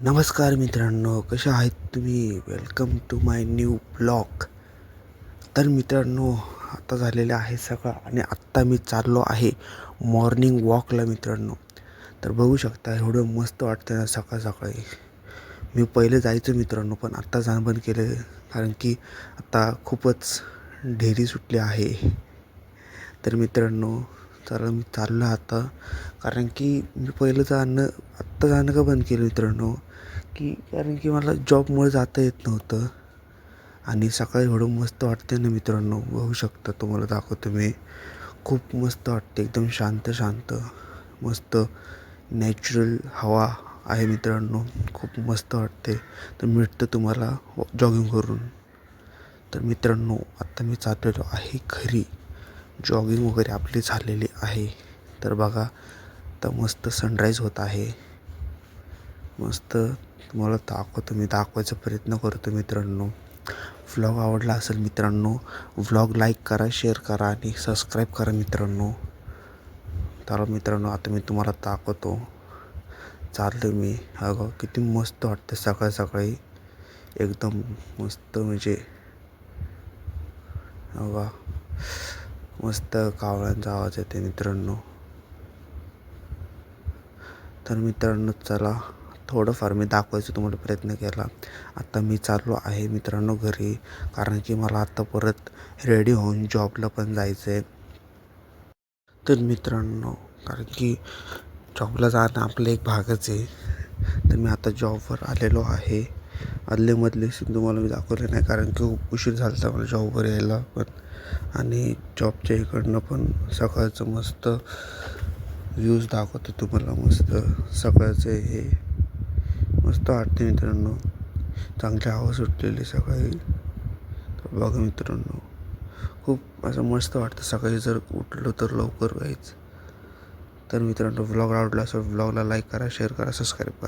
नमस्कार मित्रांनो, कशा आहेत तुम्ही? Welcome to my new blog. तर मित्रांनो, आता झालेलं आहे सकाळ आणि आत्ता मी चाललो आहे मॉर्निंग वॉकला मित्रांनो. तर बघू शकता एवढं मस्त वाटतं ना सकाळ सकाळी. मी पहिले जायचो मित्रांनो, पण आत्ता जाणं बंद केलं कारण की आता खूपच ढेरी सुटली आहे. तर मित्रांनो, चला मी चाललो आता, कारण की मी पहिलं आत्ता जाणं का बंद केलं मित्रांनो, कारण की मला जॉबमुळे जाता येत नव्हतं. आणि सकाळी एवढं मस्त वाटते ना मित्रांनो, बघू शकता, तुम्हाला दाखवतो मी. खूप मस्त वाटते, एकदम शांत शांत मस्त नॅचरल हवा आहे मित्रांनो. खूप मस्त वाटते. तर मिळतं तुम्हाला जॉगिंग करून. तर मित्रांनो, आत्ता मी चाललेलो आहे घरी. जॉगिंग वगैरे आपली झालेली आहे. तर बघा, आता मस्त सनराईज होत आहे. मस्त तुम्हाला दाखवायचा प्रयत्न करतो मित्रांनो. व्लॉग आवडला असेल मित्रांनो, व्लॉग लाईक करा, शेअर करा आणि सबस्क्राईब करा मित्रांनो. तर मित्रांनो, आता मी तुम्हाला दाखवतो. चाललो मी. अगं किती मस्त वाटतं सकाळी सकाळी, एकदम मस्त. म्हणजे बघा, मस्त कावळ्यांचा आवाज येते मित्रांनो. तर मित्रांनो, चला, थोडंफार मी दाखवायचा तुम्हाला प्रयत्न केला. आता मी चाललो आहे मित्रांनो घरी, कारण की मला आता परत रेडी होऊन जॉबला पण जायचं आहे. तर मित्रांनो, कारण की जॉबला जाणं आपलं एक भागच आहे. तर मी आता जॉबवर आलेलो आहे. आदलेमधले सीन तुम्हाला मी दाखवले नाही, कारण की खूप उशीर झाला होता मला जॉबवर यायला पण. आणि जॉबच्या इकडनं पण सकाळचं मस्त व्ह्यूज दाखवतो तुम्हाला. मस्त सकाळचं हे मस्त वाटते मित्रांनो. चांगली हवा सुटलेली सकाळी. तर बघा मित्रांनो, खूप असं मस्त वाटतं सकाळी जर उठलो तर लवकर व्हायचं. तर मित्रांनो, व्लॉग आवडला असेल व्लॉगला लाईक करा, शेअर करा, सबस्क्राईब करा.